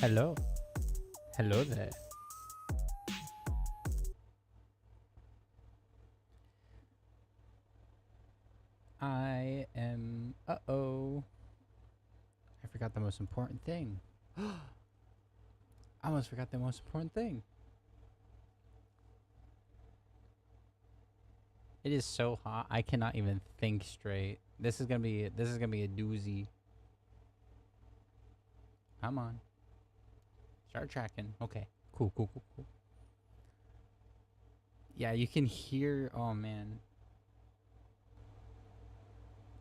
Hello. Hello there. I am... Uh-oh. I forgot the most important thing. I almost forgot the most important thing. It is so hot. I cannot even think straight. This is gonna be a doozy. Come on. Start tracking. Okay. Cool. Yeah, you can hear... Oh, man.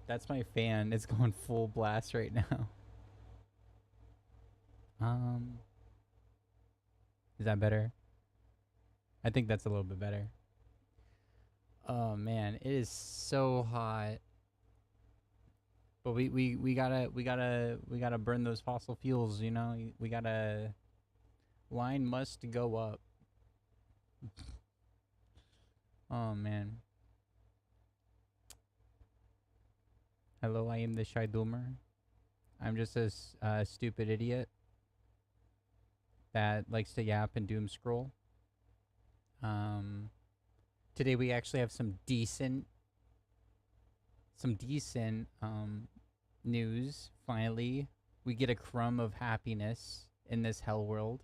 That's my fan. It's going full blast right now. Is that better? I think that's a little bit better. Oh man, it is so hot. But we gotta burn those fossil fuels, you know? We gotta... Line must go up. Oh man. Hello, I am the Shy Doomer. I'm just a stupid idiot that likes to yap and doom scroll. Today we actually have some decent news. Finally, we get a crumb of happiness in this hell world.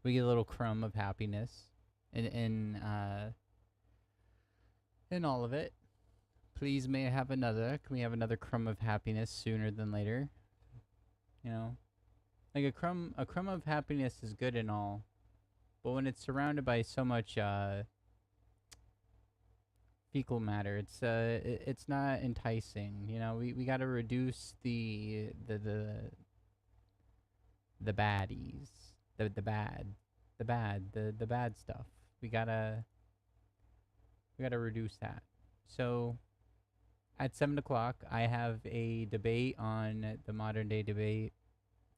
We get a little crumb of happiness in all of it. Please may I have another. Can we have another crumb of happiness sooner than later? You know, like a crumb of happiness is good and all, but when it's surrounded by so much fecal matter, it's not enticing. You know, we gotta reduce the baddies, the bad stuff. We gotta reduce that. So at 7 o'clock, I have a debate on the Modern Day Debate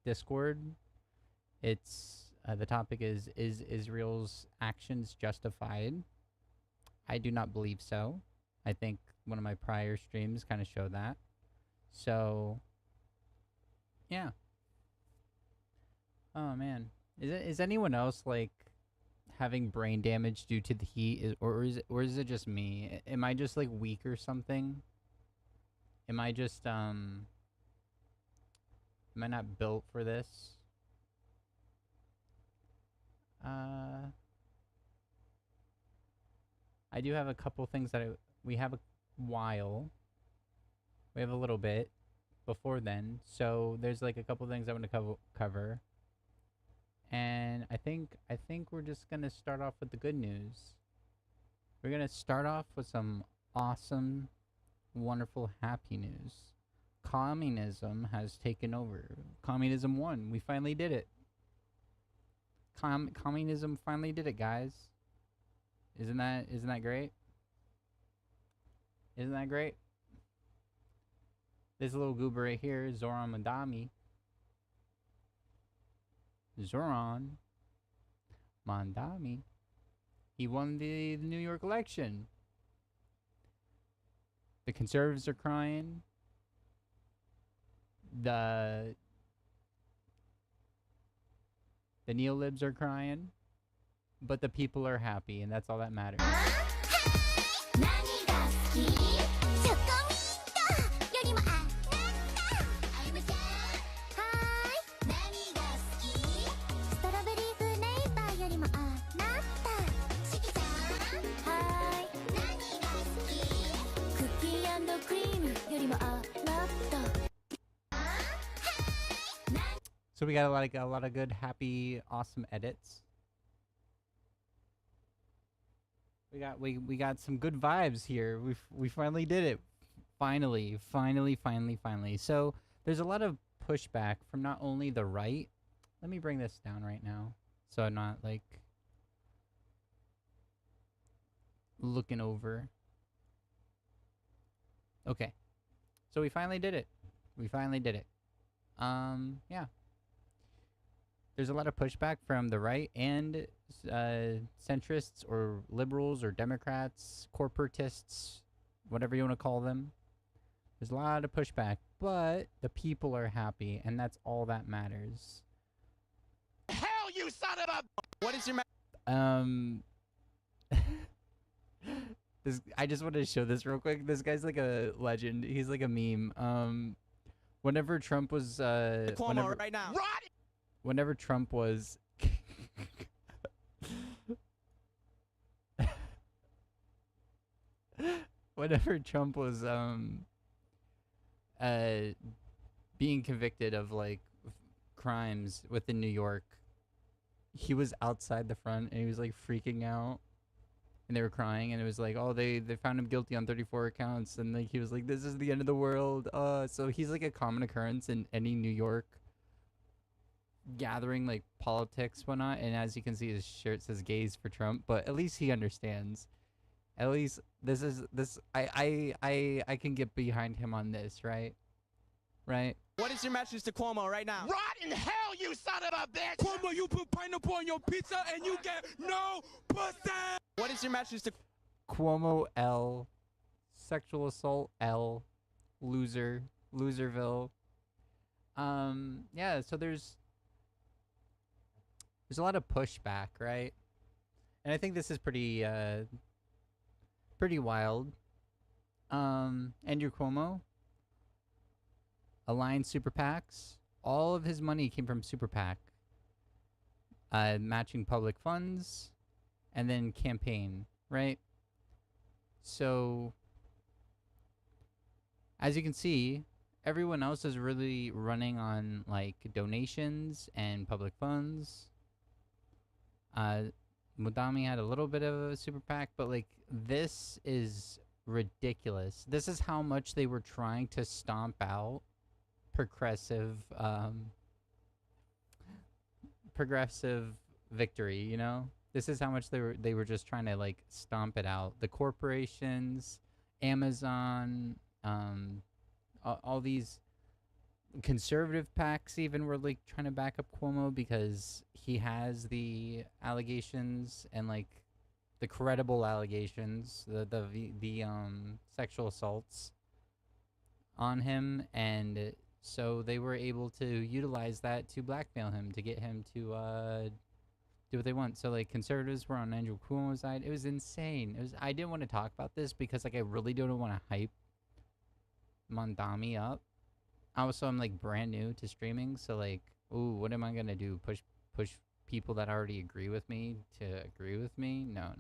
Discord. It's the topic is Israel's actions justified? I do not believe so. I think one of my prior streams kind of showed that. So, yeah. Oh man, is anyone else like having brain damage due to the heat, or is it just me? Am I just like weak or something? Am I just am I not built for this? I do have a couple things that we have a while. We have a little bit before then, so there's like a couple things I want to cover. And I think we're just gonna start off with the good news. We're gonna start off with some awesome, wonderful, happy news. Communism has taken over. Communism won. We finally did it. Communism finally did it, guys. Isn't that great? Isn't that great? This little goober right here, Zoran Mandami. Zoran Mandami. He won the New York election. The conservatives are crying. The neolibs are crying. But the people are happy, and that's all that matters. So we got a lot of good, happy, awesome edits. We got some good vibes here. We finally did it. Finally. So there's a lot of pushback from not only the right. Let me bring this down right now, so I'm not like looking over. Okay. So we finally did it. Yeah. There's a lot of pushback from the right and centrists or liberals or Democrats, corporatists, whatever you want to call them. There's a lot of pushback, but the people are happy, and that's all that matters. you son of a... What is your... I just wanted to show this real quick. This guy's like a legend. He's like a meme. Whenever Trump was Cuomo right now. Whenever Trump was whenever Trump was being convicted of like crimes within New York, he was outside the front and he was like freaking out. And they were crying, and it was like, oh, they found him guilty on 34 accounts, and like he was like, this is the end of the world. So he's like a common occurrence in any New York gathering, like politics, whatnot. And as you can see, his shirt says "Gays for Trump," but at least he understands. At least this I can get behind him on this, right? Right. What is your message to Cuomo right now? Rot in hell, you son of a bitch! Cuomo, you put pineapple on your pizza and you get no pussy! What is your message to... Cuomo L, sexual assault L, loser, Loserville. Yeah, so there's a lot of pushback, right? And I think this is pretty wild. Andrew Cuomo, aligned super PACs. All of his money came from super PAC. Matching public funds, and then campaign, right? So, as you can see, everyone else is really running on like donations and public funds. Mudami had a little bit of a super PAC, but like this is ridiculous. This is how much they were trying to stomp out progressive victory, you know? This is how much they were just trying to like stomp it out. The corporations, Amazon, all these conservative PACs even were like trying to back up Cuomo because he has the allegations and like the credible allegations, the sexual assaults on him, and so they were able to utilize that to blackmail him, to get him to do what they want. So like conservatives were on Andrew Cuomo's side. It was insane. I didn't want to talk about this because like I really don't want to hype Mondami up. Also, I'm like brand new to streaming, so like, ooh, what am I gonna do? Push people that already agree with me to agree with me? No.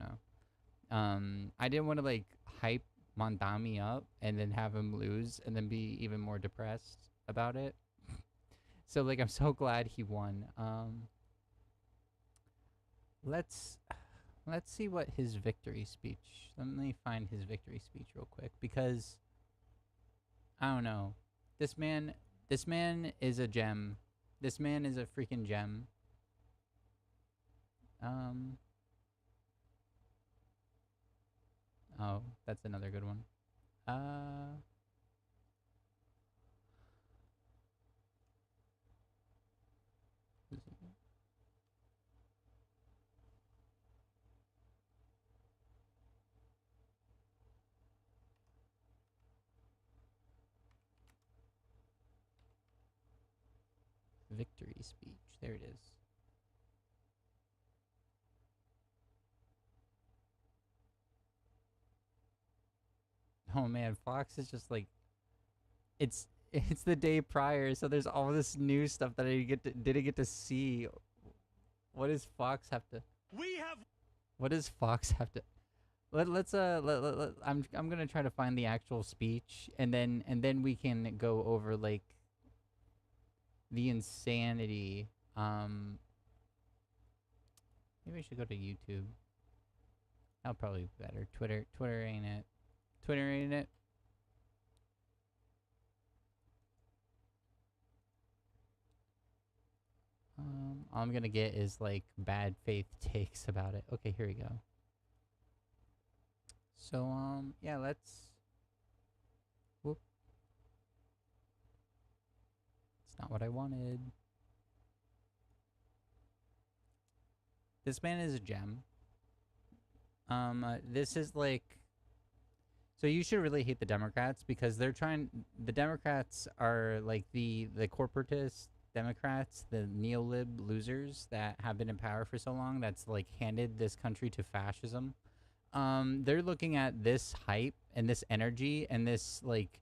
I didn't want to like hype Mondami up and then have him lose and then be even more depressed about it. So like, I'm so glad he won. Let's see what his victory speech. Let me find his victory speech real quick because I don't know. This man is a gem. This man is a freaking gem. Oh, that's another good one. Victory speech. There it is. Oh man, Fox is just like, it's the day prior, so there's all this new stuff that I didn't get to see. What does Fox have to? What does Fox have to? I'm gonna try to find the actual speech, and then we can go over like the insanity. Maybe I should go to YouTube. That'll probably be better. Twitter ain't it. Twitter ain't it. All I'm gonna get is like bad faith takes about it. Okay, here we go. So yeah, let's. Whoop. It's not what I wanted. This man is a gem. This is like. So you should really hate the Democrats because they're trying. The Democrats are like the corporatists. Democrats, the neolib losers that have been in power for so long, that's like handed this country to fascism. They're looking at this hype and this energy and this like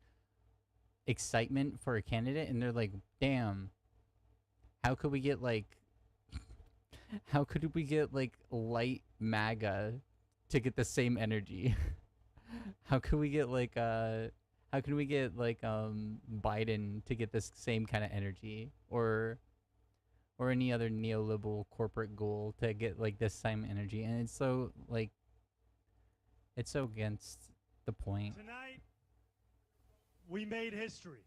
excitement for a candidate, and they're like, damn, how could we get like light MAGA to get the same energy? How could we get like Biden to get this same kind of energy, or any other neoliberal corporate goal to get like this same energy? And it's so like it's so against the point. Tonight, we made history.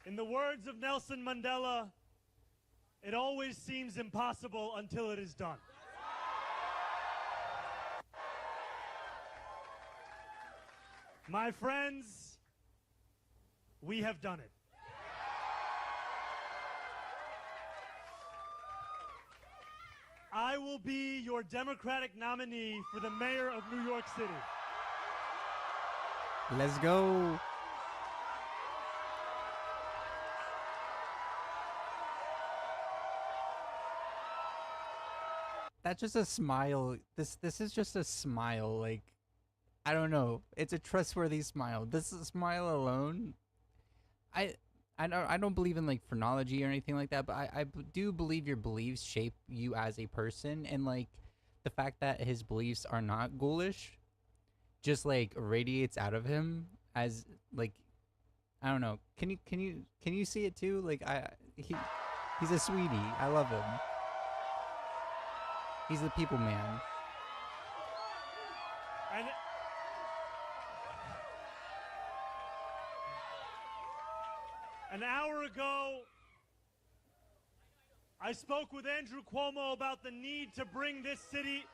In the words of Nelson Mandela, it always seems impossible until it is done. My friends, we have done it. I will be your Democratic nominee for the mayor of New York City. Let's go. That's just a smile. This is just a smile. Like, I don't know. It's a trustworthy smile. This smile alone. I don't believe in like phrenology or anything like that, but I do believe your beliefs shape you as a person, and like the fact that his beliefs are not ghoulish just like radiates out of him as like, I don't know. Can you see it too? Like he's a sweetie. I love him. He's the people man. And an hour ago, I spoke with Andrew Cuomo about the need to bring this city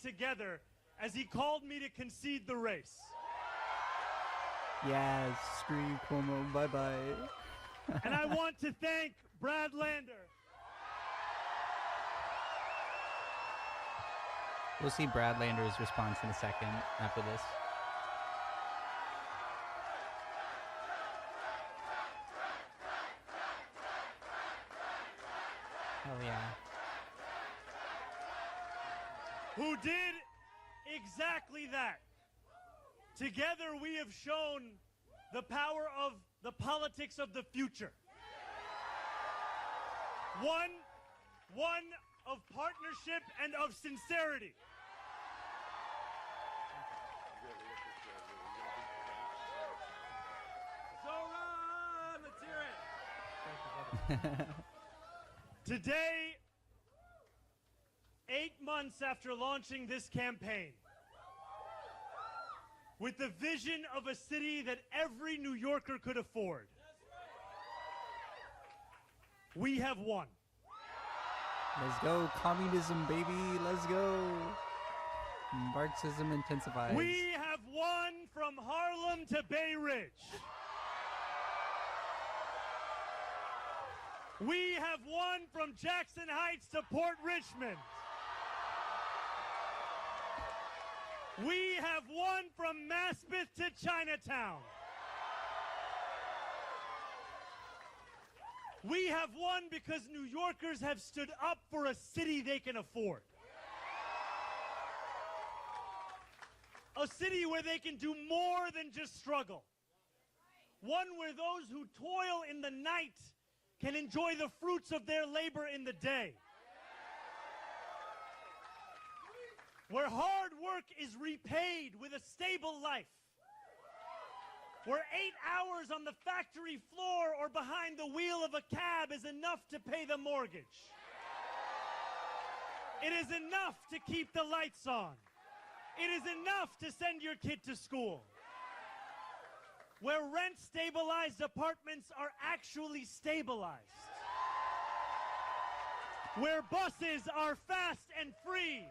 together as he called me to concede the race. Yes, screw you, Cuomo. Bye-bye. And I want to thank Brad Lander. We'll see Brad Lander's response in a second after this. Hell yeah. Who did exactly that. Together we have shown the power of the politics of the future. One of partnership and of sincerity. So run, let's hear it. Today, 8 months after launching this campaign, with the vision of a city that every New Yorker could afford, we have won. Let's go, communism, baby. Let's go. Marxism intensifies. We have won from Harlem to Bay Ridge. We have won from Jackson Heights to Port Richmond. We have won from Maspeth to Chinatown. We have won because New Yorkers have stood up for a city they can afford. A city where they can do more than just struggle. One where those who toil in the night can enjoy the fruits of their labor in the day. Where hard work is repaid with a stable life. Where 8 hours on the factory floor or behind the wheel of a cab is enough to pay the mortgage. It is enough to keep the lights on. It is enough to send your kid to school. Where rent-stabilized apartments are actually stabilized. Where buses are fast and free.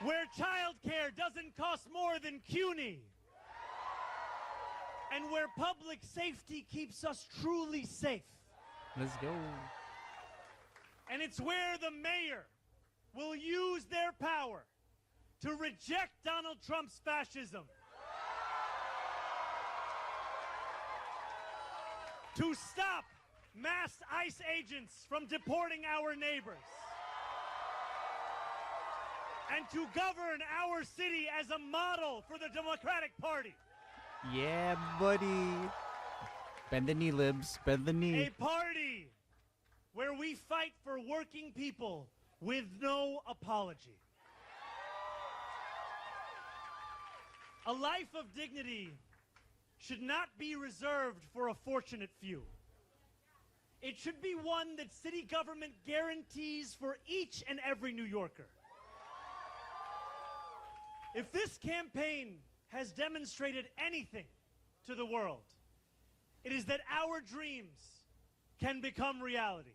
Where childcare doesn't cost more than CUNY. And where public safety keeps us truly safe. Let's go. And it's where the mayor will use their power to reject Donald Trump's fascism, to stop mass ICE agents from deporting our neighbors, and to govern our city as a model for the Democratic Party. Yeah, buddy. Bend the knee, libs. Bend the knee. A party where we fight for working people with no apology. A life of dignity should not be reserved for a fortunate few. It should be one that city government guarantees for each and every New Yorker. If this campaign has demonstrated anything to the world, it is that our dreams can become reality.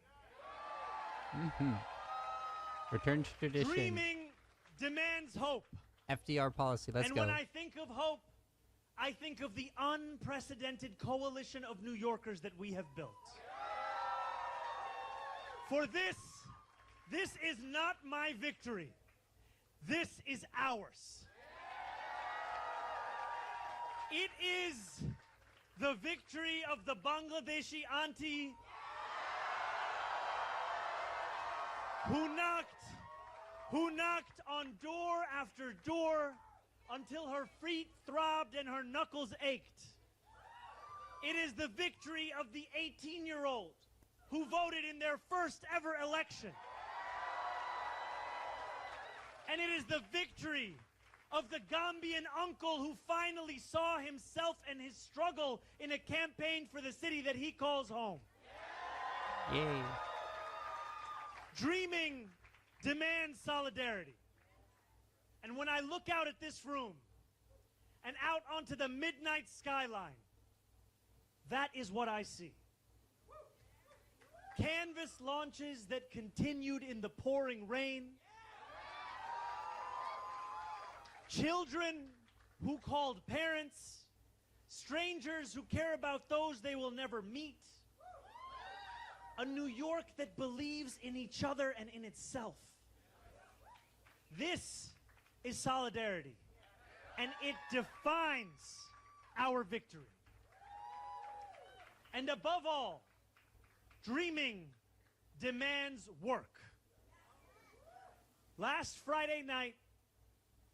Return to tradition. Dreaming demands hope. FDR policy. Let's and go. when I think of hope, I think of the unprecedented coalition of New Yorkers that we have built. For this is not my victory. This is ours. It is the victory of the Bangladeshi auntie who knocked on door after door until her feet throbbed and her knuckles ached. It is the victory of the 18-year-old who voted in their first ever election. And it is the victory of the Gambian uncle who finally saw himself and his struggle in a campaign for the city that he calls home. Yay. Dreaming demands solidarity. And when I look out at this room and out onto the midnight skyline, that is what I see. Canvas launches that continued in the pouring rain. Children who called parents. Strangers who care about those they will never meet. A New York that believes in each other and in itself. This is solidarity, and it defines our victory. And above all, dreaming demands work. Last Friday night,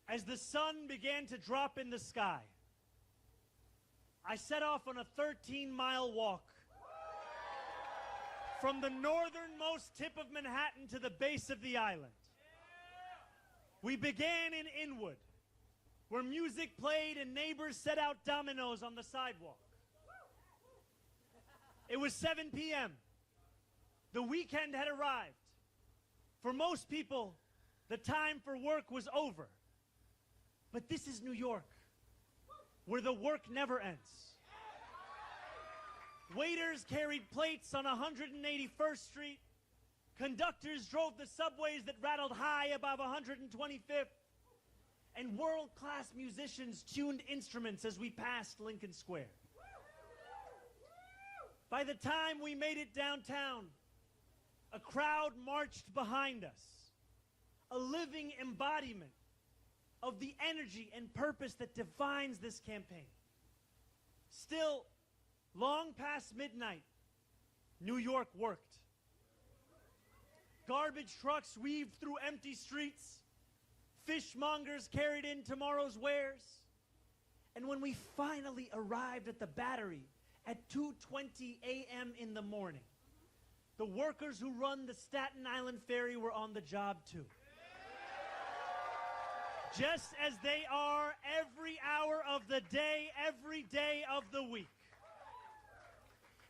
as the sun began to drop in the sky, I set off on a 13-mile walk from the northernmost tip of Manhattan to the base of the island. We began in Inwood, where music played and neighbors set out dominoes on the sidewalk. It was 7 p.m. The weekend had arrived. For most people, the time for work was over. But this is New York, where the work never ends. Waiters carried plates on 181st Street. Conductors drove the subways that rattled high above 125th. And world-class musicians tuned instruments as we passed Lincoln Square. By the time we made it downtown, a crowd marched behind us, a living embodiment of the energy and purpose that defines this campaign. Still, long past midnight, New York worked. Garbage trucks weaved through empty streets. Fishmongers carried in tomorrow's wares. And when we finally arrived at the Battery at 2:20 a.m. in the morning, the workers who run the Staten Island Ferry were on the job too. Just as they are every hour of the day, every day of the week.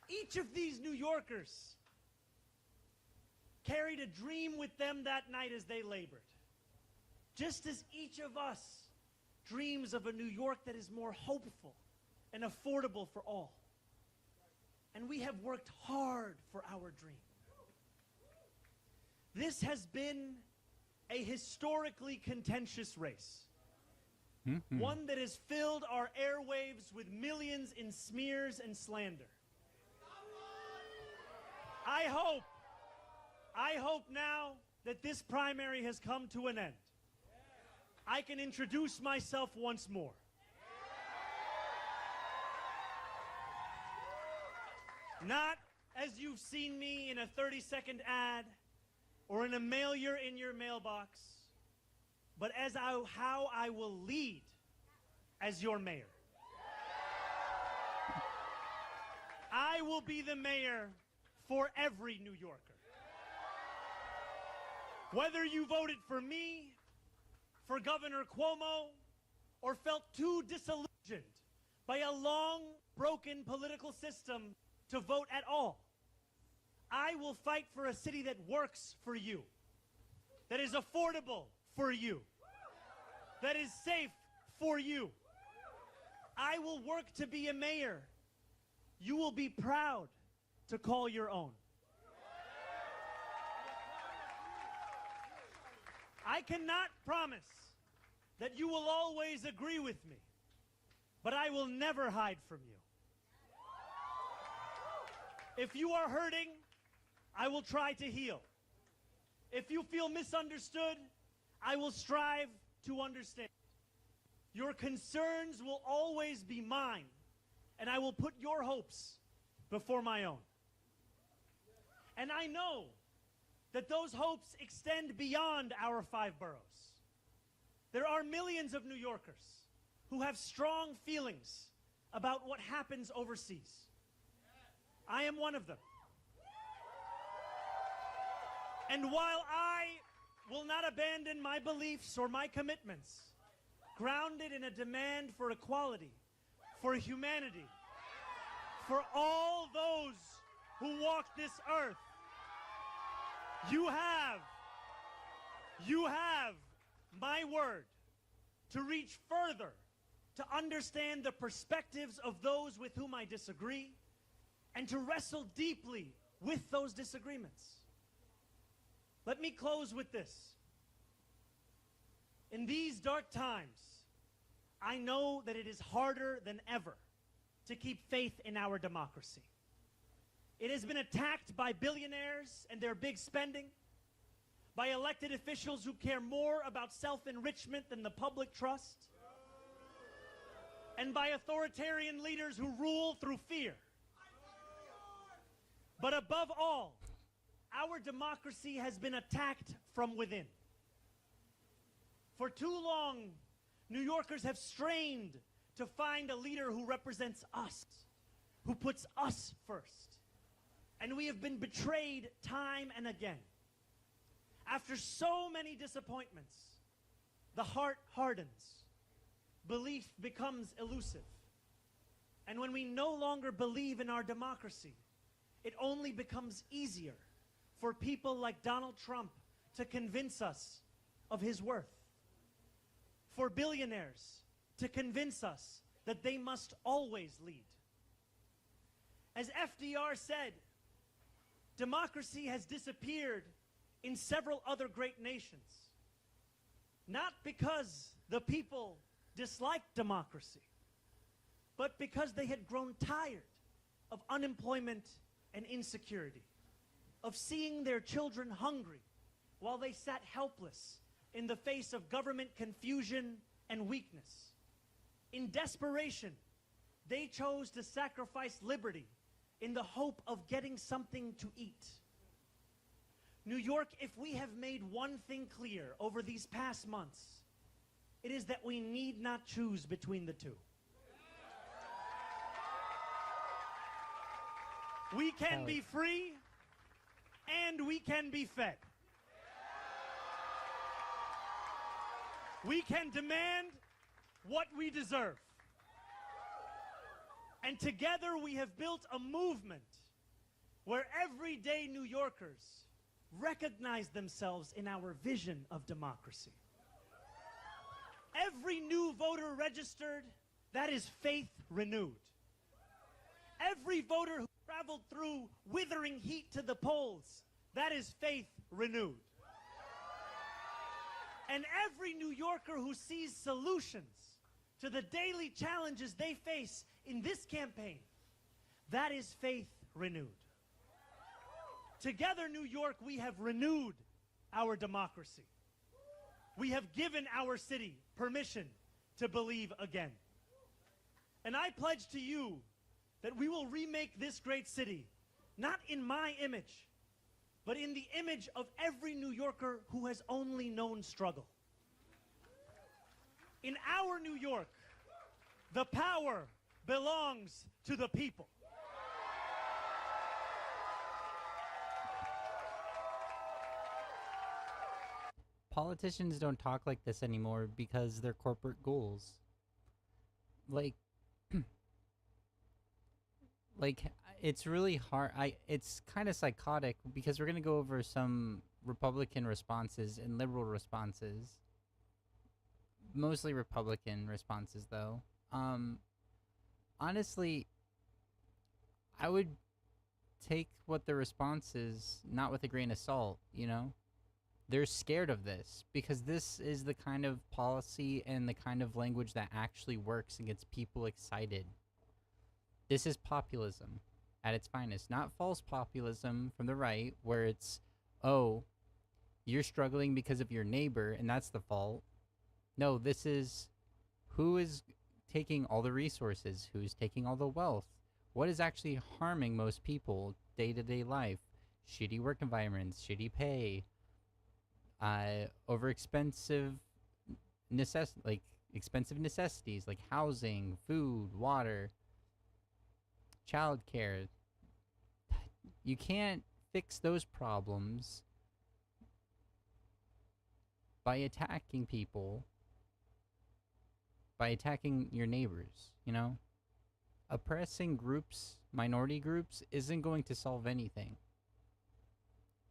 Each of these New Yorkers carried a dream with them that night as they labored. Just as each of us dreams of a New York that is more hopeful and affordable for all. And we have worked hard for our dream. This has been a historically contentious race. One that has filled our airwaves with millions in smears and slander. I hope now that this primary has come to an end. I can introduce myself once more. Not as you've seen me in a 30-second ad or in a mailer in your mailbox, but as how I will lead as your mayor. I will be the mayor for every New Yorker. Whether you voted for me, for Governor Cuomo, or felt too disillusioned by a long, broken political system to vote at all, I will fight for a city that works for you, that is affordable for you, that is safe for you. I will work to be a mayor you will be proud to call your own. I cannot promise that you will always agree with me, but I will never hide from you. If you are hurting, I will try to heal. If you feel misunderstood, I will strive to understand. Your concerns will always be mine, and I will put your hopes before my own. And I know that those hopes extend beyond our 5 boroughs. There are millions of New Yorkers who have strong feelings about what happens overseas. I am one of them. And while I will not abandon my beliefs or my commitments, grounded in a demand for equality, for humanity, for all those who walk this earth, you have my word to reach further, to understand the perspectives of those with whom I disagree, and to wrestle deeply with those disagreements. Let me close with this. In these dark times, I know that it is harder than ever to keep faith in our democracy. It has been attacked by billionaires and their big spending, by elected officials who care more about self-enrichment than the public trust, and by authoritarian leaders who rule through fear. But above all, our democracy has been attacked from within. For too long, New Yorkers have strained to find a leader who represents us, who puts us first. And we have been betrayed time and again. After so many disappointments, the heart hardens. Belief becomes elusive. And when we no longer believe in our democracy, it only becomes easier for people like Donald Trump to convince us of his worth. For billionaires to convince us that they must always lead. As FDR said, democracy has disappeared in several other great nations, not because the people disliked democracy, but because they had grown tired of unemployment and insecurity, of seeing their children hungry while they sat helpless in the face of government confusion and weakness. In desperation, they chose to sacrifice liberty in the hope of getting something to eat. New York, if we have made one thing clear over these past months, it is that we need not choose between the two. We can be free and we can be fed. We can demand what we deserve. And together we have built a movement where everyday New Yorkers recognize themselves in our vision of democracy. Every new voter registered, that is faith renewed. Every voter who traveled through withering heat to the polls, that is faith renewed. And every New Yorker who sees solutions to the daily challenges they face in this campaign, that is faith renewed. Together, New York, we have renewed our democracy. we have given our city permission to believe again. And I pledge to you that we will remake this great city, not in my image, but in the image of every New Yorker who has only known struggle. In our New York, the power belongs to the people. Politicians don't talk like this anymore because they're corporate goals. Like, like it's really hard. It's kind of psychotic because we're gonna go over some Republican responses and liberal responses. Mostly Republican responses, though. Honestly, I would take what the response is not with a grain of salt, you know? They're scared of this because this is the kind of policy and the kind of language that actually works and gets people excited. This is populism at its finest, not false populism from the right where it's, oh, you're struggling because of your neighbor and that's the fault. No, this is who is taking all the resources, who's taking all the wealth, what is actually harming most people day-to-day life. Shitty work environments, shitty pay, expensive necessities like housing, food, water, childcare. You can't fix those problems by attacking people, by attacking your neighbors, you know? Oppressing groups, minority groups, isn't going to solve anything.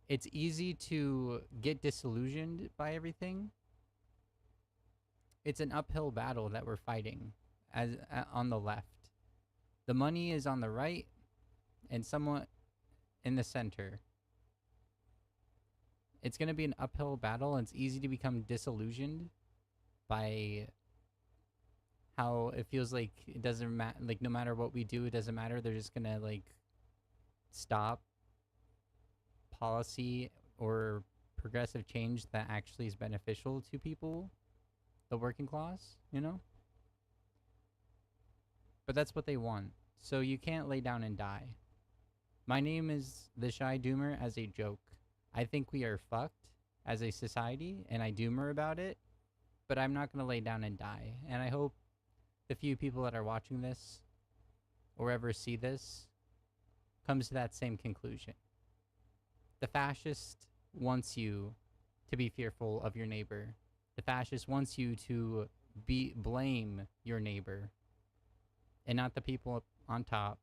It's easy to get disillusioned by everything. It's an uphill battle that we're fighting on the left. The money is on the right and somewhat in the center. It's going to be an uphill battle, and it's easy to become disillusioned by how it feels like it doesn't matter. Like, no matter what we do, it doesn't matter. They're just going to, like, stop policy or progressive change that actually is beneficial to people, the working class, you know? But that's what they want. So you can't lay down and die. My name is the Shy Doomer as a joke. I think we are fucked as a society, and I doomer about it, but I'm not going to lay down and die. And I hope the few people that are watching this or ever see this comes to that same conclusion. The fascist wants you to be fearful of your neighbor. The fascist wants you to blame your neighbor and not the people on top.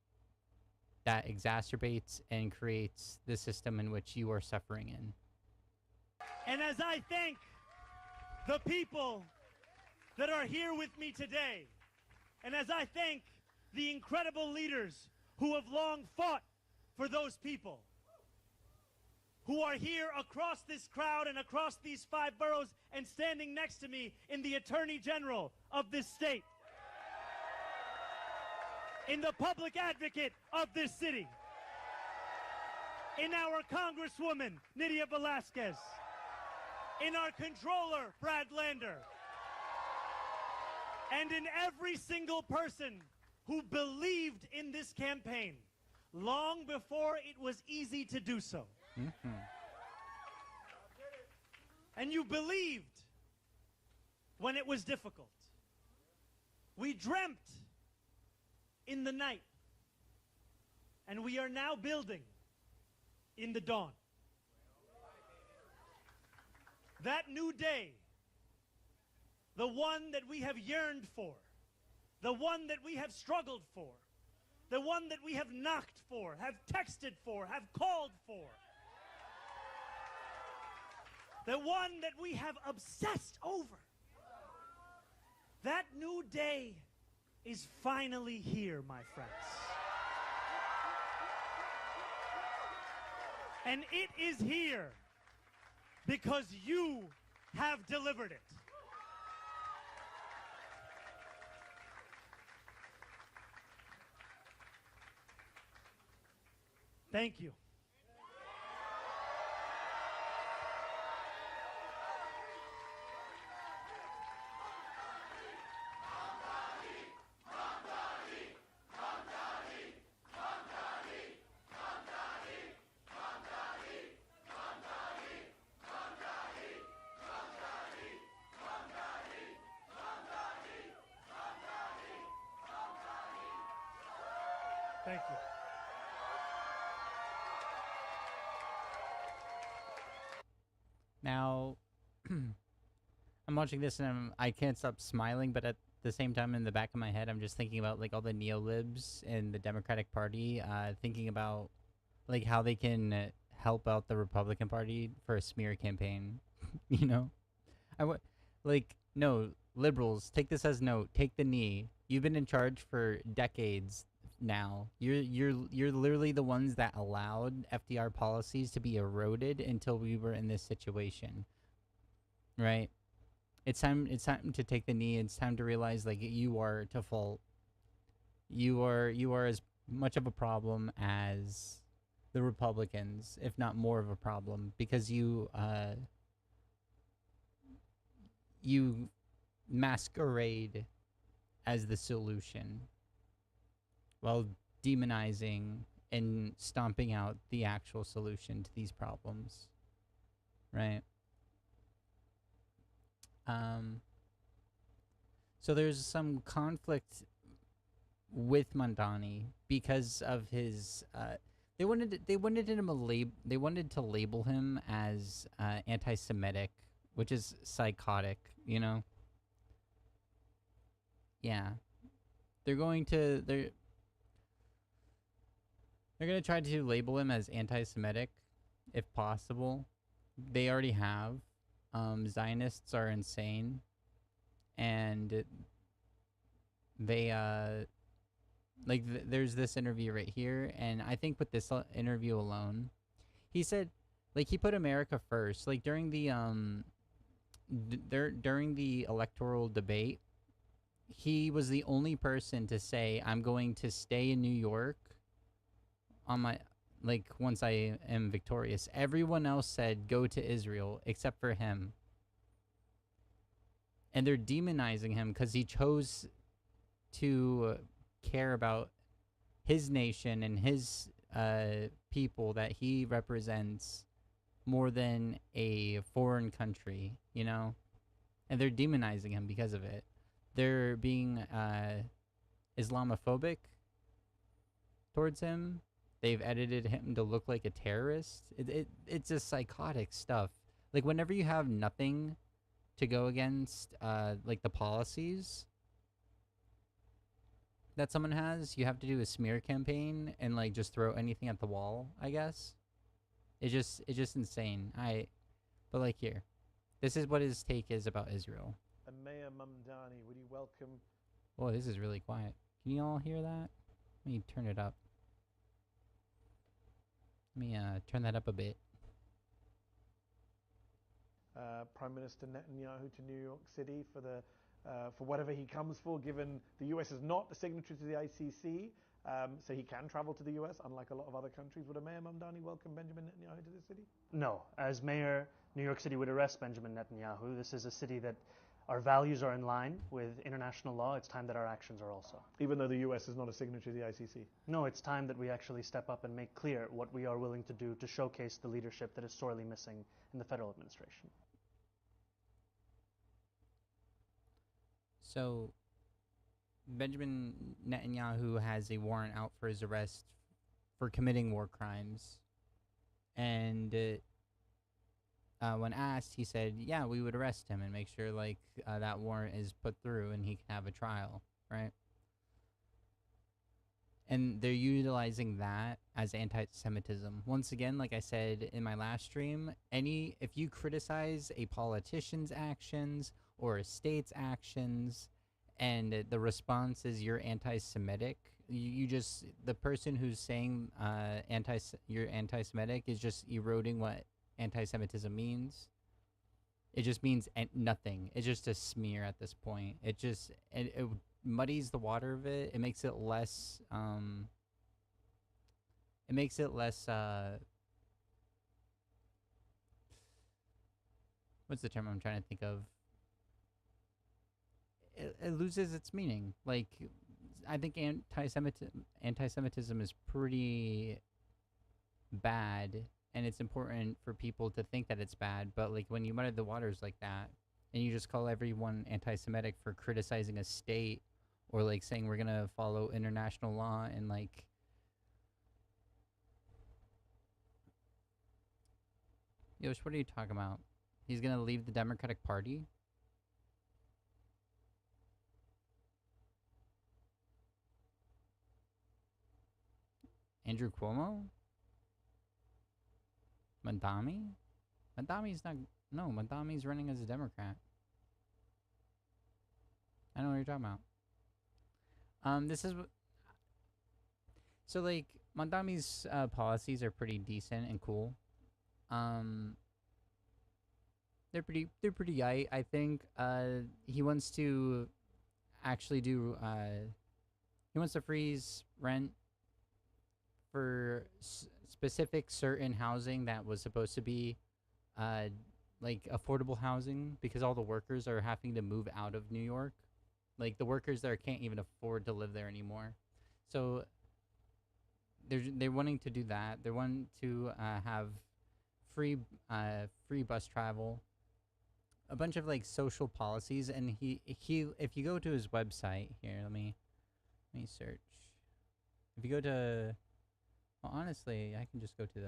That exacerbates and creates the system in which you are suffering in. And as I thank the people that are here with me today, and as I thank the incredible leaders who have long fought for those people, who are here across this crowd and across these 5 boroughs and standing next to me in the Attorney General of this state, in the public advocate of this city, in our Congresswoman, Nydia Velasquez, in our Controller, Brad Lander, and in every single person who believed in this campaign long before it was easy to do so. Mm-hmm. And you believed when it was difficult. We dreamt in the night, and we are now building in the dawn. That new day, the one that we have yearned for, the one that we have struggled for, the one that we have knocked for, have texted for, have called for, the one that we have obsessed over. That new day is finally here, my friends. And it is here because you have delivered it. Thank you. Thank you. Now, I'm watching this and I can't stop smiling, but at the same time, in the back of my head, I'm just thinking about like all the neolibs in the Democratic Party, thinking about like how they can help out the Republican Party for a smear campaign. You know, like no liberals, take this as note. Take the knee. You've been in charge for decades now. You're literally the ones that allowed FDR policies to be eroded until we were in this situation, right? It's time to take the knee. It's time to realize like you are to fault. You are as much of a problem as the Republicans, if not more of a problem, because you masquerade as the solution while demonizing and stomping out the actual solution to these problems, right? So there's some conflict with Mandani because of his they wanted to label him as anti-Semitic, which is psychotic, you know. Yeah, they're going to try to label him as anti-Semitic if possible. They already have. Zionists are insane, and they there's this interview right here, and I think with this interview alone, he said, like, he put America first. Like during the during the electoral debate, he was the only person to say, "I'm going to stay in New York on my once I am victorious." Everyone else said go to Israel except for him. And they're demonizing him because he chose to care about his nation and his people that he represents more than a foreign country, you know? And they're demonizing him because of it. They're being Islamophobic towards him. They've edited him to look like a terrorist. It's just psychotic stuff. Like, whenever you have nothing to go against, like, the policies that someone has, you have to do a smear campaign and, like, just throw anything at the wall, I guess. It's just insane. But, like, here. This is what his take is about Israel. And Mayor Mamdani, would you welcome... Oh, this is really quiet. Can you all hear that? Let me turn it up. Let me turn that up a bit. Prime Minister Netanyahu to New York City for whatever he comes for, given the US is not a signatory to the ICC, so he can travel to the US, unlike a lot of other countries. Would a Mayor Mamdani welcome Benjamin Netanyahu to the city? No. As mayor, New York City would arrest Benjamin Netanyahu. This is a city that our values are in line with international law. It's time that our actions are also. Even though the US is not a signatory to the ICC? No, it's time that we actually step up and make clear what we are willing to do to showcase the leadership that is sorely missing in the federal administration. So, Benjamin Netanyahu has a warrant out for his arrest for committing war crimes. And when asked, he said, yeah, we would arrest him and make sure, like, that warrant is put through and he can have a trial, right? And they're utilizing that as anti-Semitism. Once again, like I said in my last stream, if you criticize a politician's actions or a state's actions and the response is you're anti-Semitic, the person who's saying you're anti-Semitic is just eroding what anti-Semitism means. It just means nothing. It's just a smear at this point. It muddies the water of it. It makes it less what's the term I'm trying to think of? It loses its meaning. Like, I think anti-Semitism is pretty bad, and it's important for people to think that it's bad, but like when you muddy the waters like that and you just call everyone anti-Semitic for criticizing a state or like saying we're gonna follow international law and like Yosh, what are you talking about? He's gonna leave the Democratic Party? Andrew Cuomo? Mandami? Mandami's not... No, Mandami's running as a Democrat. I know what you're talking about. This is... So, like, Mandami's policies are pretty decent and cool. They're pretty I think. He wants to actually do... he wants to freeze rent for specific certain housing that was supposed to be like affordable housing, because all the workers are having to move out of New York. Like the workers there can't even afford to live there anymore. So they're wanting to do that. They want to have free bus travel, a bunch of like social policies. And he if you go to his website here, let me search. If you go to... Well, honestly, I can just go to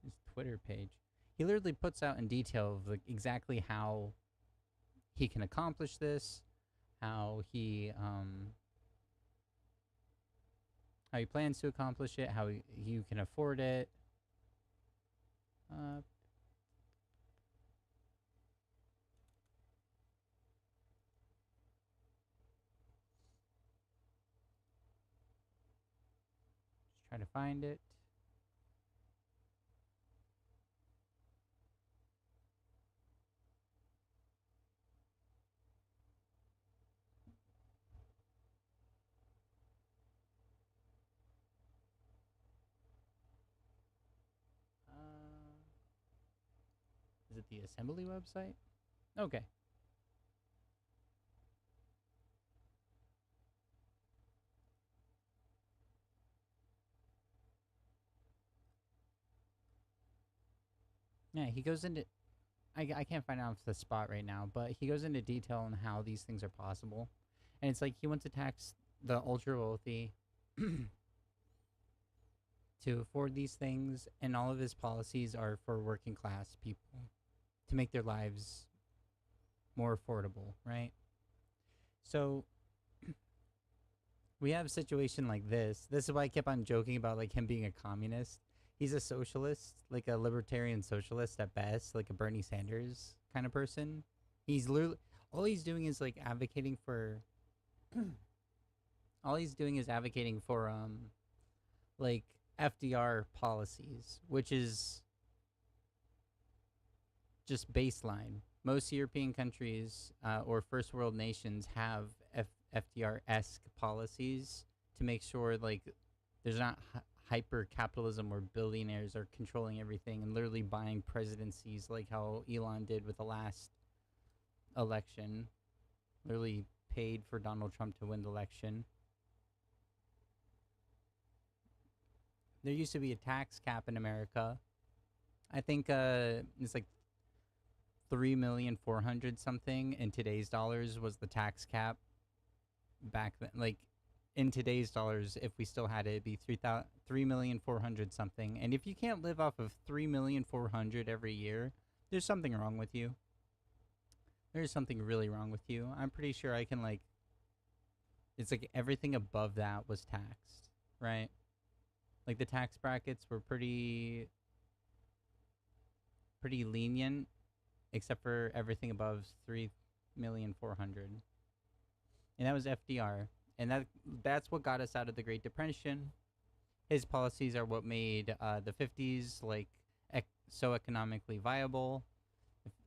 his Twitter page. He literally puts out in detail of like exactly how he can accomplish this, how he plans to accomplish it, how you can afford it. Try to find it. Is it the Assembly website? Okay. Yeah, he goes into... I can't find out the spot right now, but he goes into detail on how these things are possible. And it's like he wants to tax the ultra wealthy to afford these things, and all of his policies are for working class people to make their lives more affordable, right? So we have a situation like this. This is why I kept on joking about like him being a communist. He's a socialist, like a libertarian socialist at best, like a Bernie Sanders kind of person. He's literally... all he's doing is like advocating for all he's doing is advocating for like FDR policies, which is just baseline. Most European countries or first world nations have FDR-esque policies to make sure like there's not hyper capitalism where billionaires are controlling everything and literally buying presidencies, like how Elon did with the last election. Literally paid for Donald Trump to win the election. There used to be a tax cap in America. I think it's like 3,400,000 something in today's dollars was the tax cap back then. Like in today's dollars, if we still had it, it'd be 3,400,000 something. And if you can't live off of 3,400,000 every year, there's something wrong with you. There's something really wrong with you. I'm pretty sure I can like... It's like everything above that was taxed, right? Like the tax brackets were pretty lenient, except for everything above 3,400,000. And that was FDR. And that's what got us out of the Great Depression. His policies are what made the 50s like so economically viable.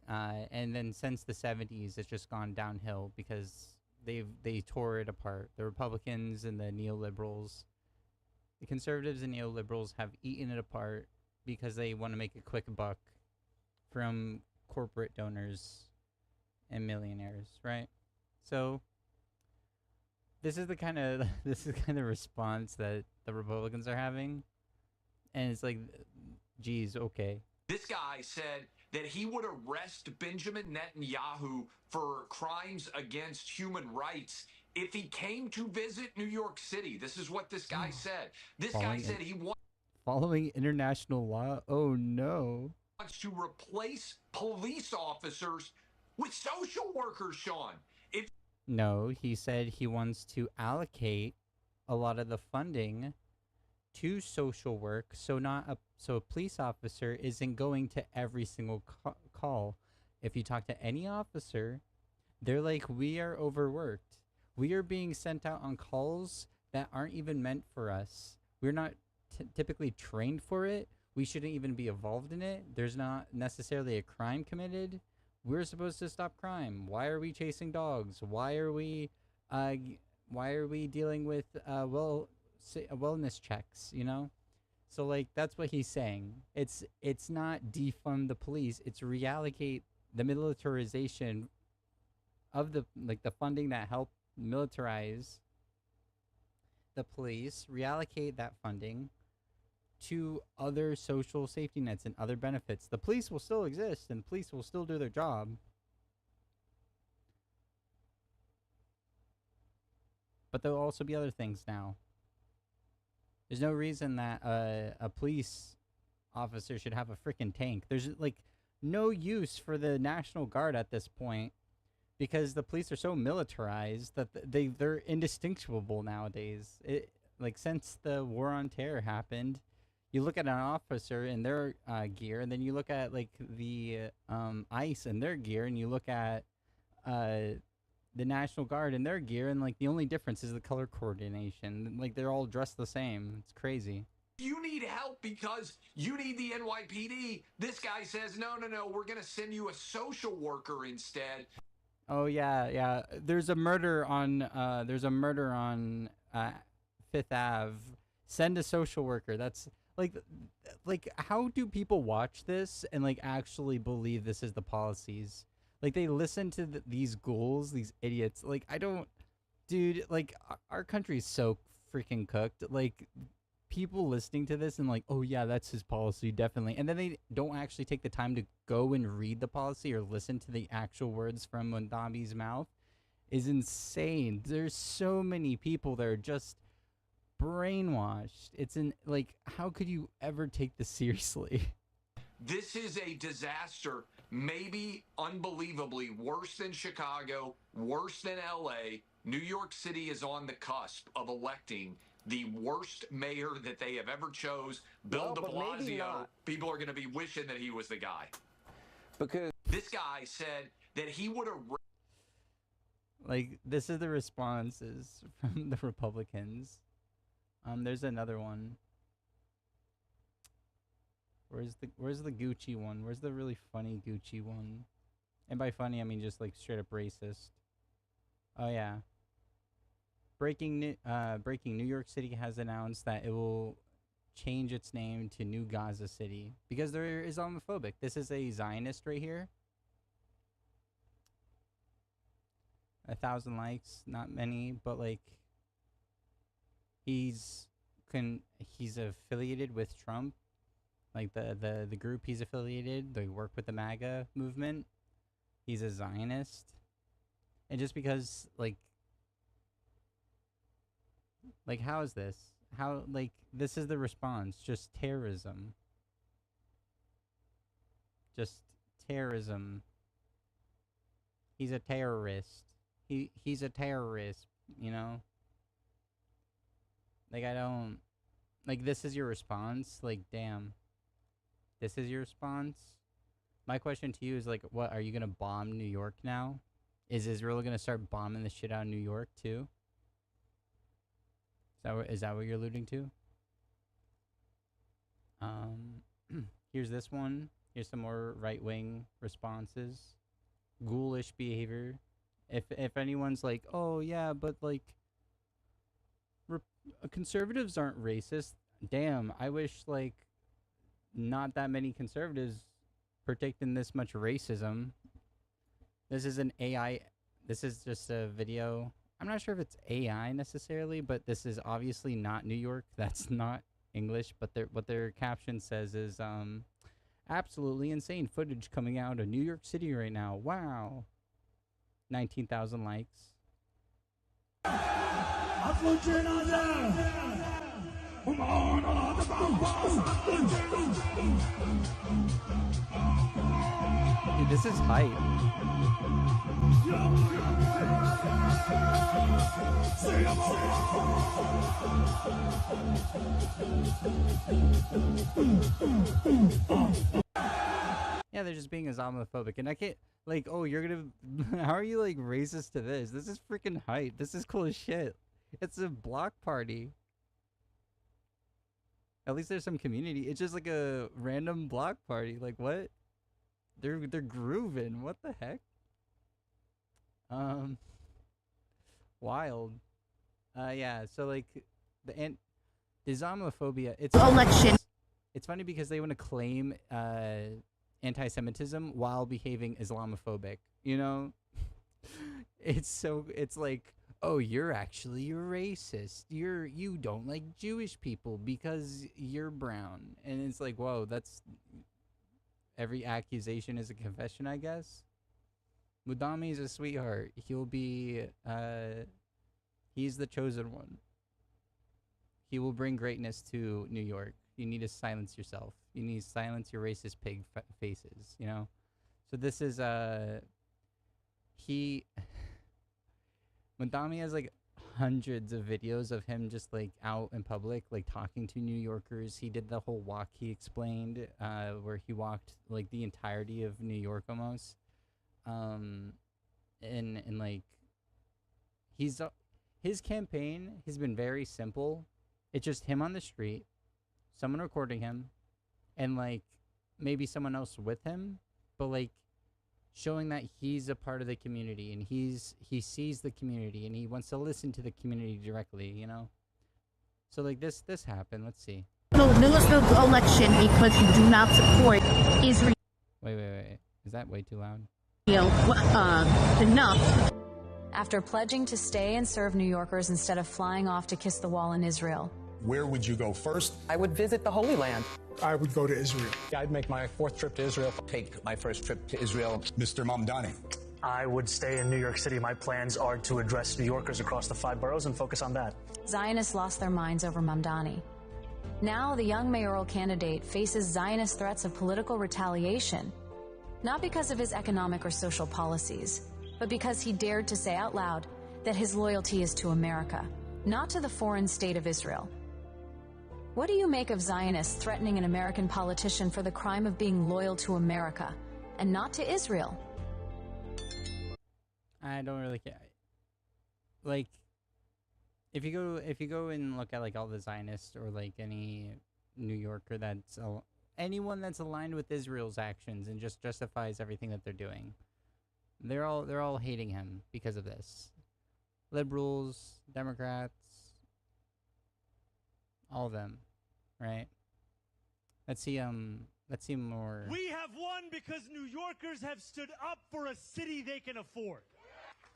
And then since the 70s, it's just gone downhill because they tore it apart. The Republicans and the neoliberals, the conservatives and neoliberals have eaten it apart because they want to make a quick buck from corporate donors and millionaires, right? So this is the kind of response that the Republicans are having, and it's like, geez, okay. This guy said that he would arrest Benjamin Netanyahu for crimes against human rights if he came to visit New York City. This is what this guy said. This guy said he Following international law? Oh no. Wants to replace police officers with social workers, Sean. If No, he said he wants to allocate a lot of the funding to social work, so a police officer isn't going to every single call. If you talk to any officer, they're like, we are overworked. We are being sent out on calls that aren't even meant for us. We're not typically trained for it. We shouldn't even be involved in it. There's not necessarily a crime committed. We're supposed to stop crime. Why are we chasing dogs? Why are we dealing with wellness checks, you know? So like that's what he's saying. It's not defund the police, it's reallocate the militarization of the funding that helped militarize the police, reallocate that funding to other social safety nets and other benefits. The police will still exist and the police will still do their job. But there'll also be other things now. There's no reason that a police officer should have a freaking tank. There's like no use for the National Guard at this point because the police are so militarized that they're indistinguishable nowadays. Since the war on terror happened, you look at an officer in their gear, and then you look at like the ICE in their gear, and you look at the National Guard in their gear, and like the only difference is the color coordination. Like they're all dressed the same. It's crazy. you need help because you need the NYPD, this guy says, no, we're going to send you a social worker instead. Oh yeah. There's a murder on Fifth Ave. Send a social worker. That's like how do people watch this and like actually believe this is the policies? Like they listen to these ghouls, these idiots. Like I don't, dude. Like our country's so freaking cooked. Like people listening to this and like, oh yeah, that's his policy, definitely. And then they don't actually take the time to go and read the policy or listen to the actual words from Mondavi's mouth is insane. There's so many people that are just brainwashed. It's like, how could you ever take this seriously? This is a disaster, maybe unbelievably worse than Chicago, worse than LA. New York City is on the cusp of electing the worst mayor that they have ever chose, Bill de Blasio. People are going to be wishing that he was the guy. Because this guy said that he would have... Like, this is the responses from the Republicans. There's another one. Where's the Gucci one? Where's the really funny Gucci one? And by funny, I mean just like straight up racist. Oh yeah. Breaking New York City has announced that it will change its name to New Gaza City because they're Islamophobic. This is a Zionist right here. 1,000 likes, not many, but like he's affiliated with Trump. Like the group he's affiliated, they work with the MAGA movement. He's a Zionist. And just because like how is this? How, like, this is the response, just terrorism. Just terrorism. He's a terrorist. He's a terrorist, you know? Like, I don't... Like, this is your response? Like, damn. This is your response? My question to you is, like, what, are you gonna bomb New York now? Is Israel gonna start bombing the shit out of New York, too? Is that what you're alluding to? Here's this one. Here's some more right-wing responses. Ghoulish behavior. If anyone's like, oh yeah, but like conservatives aren't racist. Damn, I wish like not that many conservatives partake in this much racism. This is an AI. This is just a video. I'm not sure if it's AI necessarily, but this is obviously not New York. That's not English, but what their caption says is absolutely insane footage coming out of New York City right now. Wow. 19,000 likes. Dude, this is hype. Yeah, they're just being Islamophobic, and I can't, like, oh, you're gonna, how are you, like, racist to this? This is freaking hype. This is cool as shit. It's a block party. At least there's some community. It's just like a random block party. Like, what? They're grooving. What the heck? Wild. Yeah, so, like, the Islamophobia, it's election. It's funny because they want to claim anti-Semitism while behaving Islamophobic, you know? It's like, oh, you're actually a racist. You don't like Jewish people because you're brown. And it's like, whoa, that's, every accusation is a confession, I guess. Mudami is a sweetheart. He'll be, he's the chosen one. He will bring greatness to New York. You need to silence yourself. You need to silence your racist pig faces, you know? So this is, Madami has, like, hundreds of videos of him just, like, out in public, like, talking to New Yorkers. He did the whole walk he explained, where he walked, like, the entirety of New York almost. And like, his campaign has been very simple. It's just him on the street, someone recording him, and, like, maybe someone else with him, but, like, showing that he's a part of the community, and he sees the community, and he wants to listen to the community directly, you know? So, like, this happened. Let's see. No election because you do not support Israel. Wait. Is that way too loud? Enough. After pledging to stay and serve New Yorkers instead of flying off to kiss the wall in Israel. Where would you go first? I would visit the Holy Land. I would go to Israel. I'd make my 4th trip to Israel. Take my first trip to Israel. Mr. Mamdani. I would stay in New York City. My plans are to address New Yorkers across the 5 boroughs and focus on that. Zionists lost their minds over Mamdani. Now the young mayoral candidate faces Zionist threats of political retaliation, not because of his economic or social policies, but because he dared to say out loud that his loyalty is to America, not to the foreign state of Israel. What do you make of Zionists threatening an American politician for the crime of being loyal to America and not to Israel? I don't really care. Like, if you go and look at, like, all the Zionists or, like, any New Yorker that's anyone that's aligned with Israel's actions and just justifies everything that they're doing, they're all hating him because of this. Liberals, Democrats, all of them, right? Let's see more. We have won because New Yorkers have stood up for a city they can afford.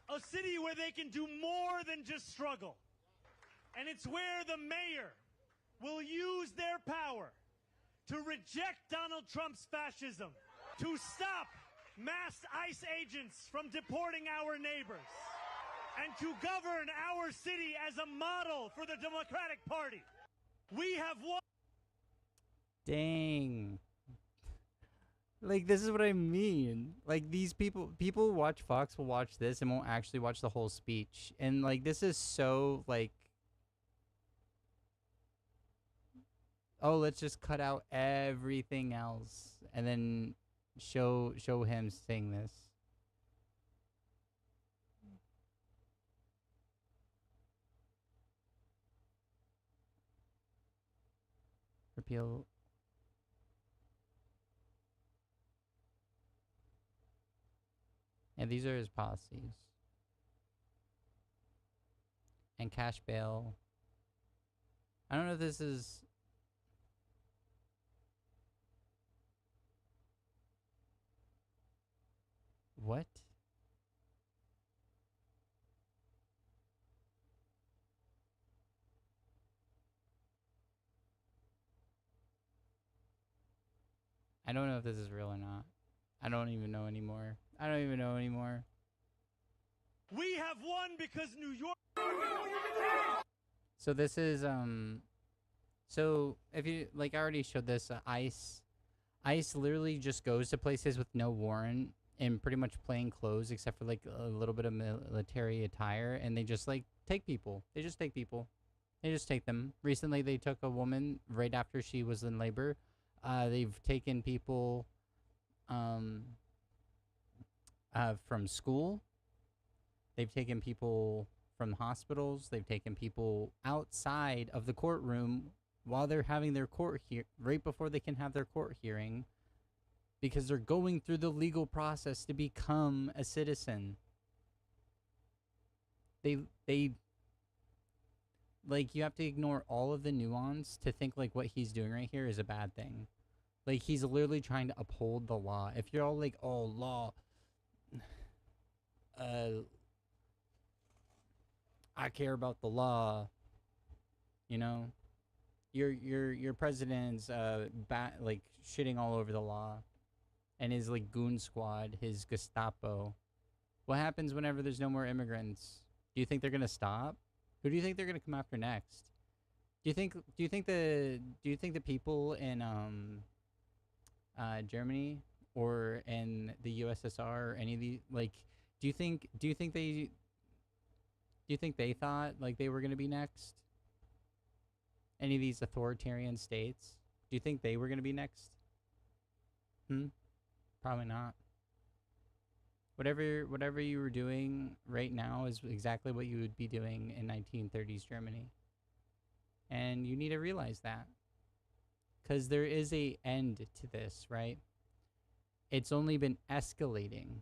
A city where they can do more than just struggle. And it's where the mayor will use their power to reject Donald Trump's fascism, to stop mass ICE agents from deporting our neighbors, and to govern our city as a model for the Democratic Party. We have won. Dang. Like, this is what I mean. Like, these people watch Fox will watch this and won't actually watch the whole speech. And, like, this is so, like, oh, let's just cut out everything else and then show him saying this. Repeal. And these are his policies. And cash bail. I don't know if this is... What? I don't know if this is real or not. I don't even know anymore. We have won because New York. So this is So if you like, I already showed this. ICE literally just goes to places with no warrant in pretty much plain clothes, except for like a little bit of military attire, and they just like take people. They just take people. They just take them. Recently, they took a woman right after she was in labor. They've taken people from school. They've taken people from hospitals. They've taken people outside of the courtroom while they're having their court right before they can have their court hearing, because they're going through the legal process to become a citizen. They like, you have to ignore all of the nuance to think like what he's doing right here is a bad thing. Like, he's literally trying to uphold the law. If you're all like, oh, law, I care about the law, you know, your president's like shitting all over the law, and his like goon squad, his Gestapo. What happens whenever there's no more immigrants? Do you think they're gonna stop? Who do you think they're gonna come after next? Do you think the people in Germany or in the USSR or any of the, like, do you think they thought like they were gonna be next? Any of these authoritarian states? Do you think they were gonna be next? Probably not. Whatever you were doing right now is exactly what you would be doing in 1930s Germany. And you need to realize that. Because there is a end to this, right? It's only been escalating.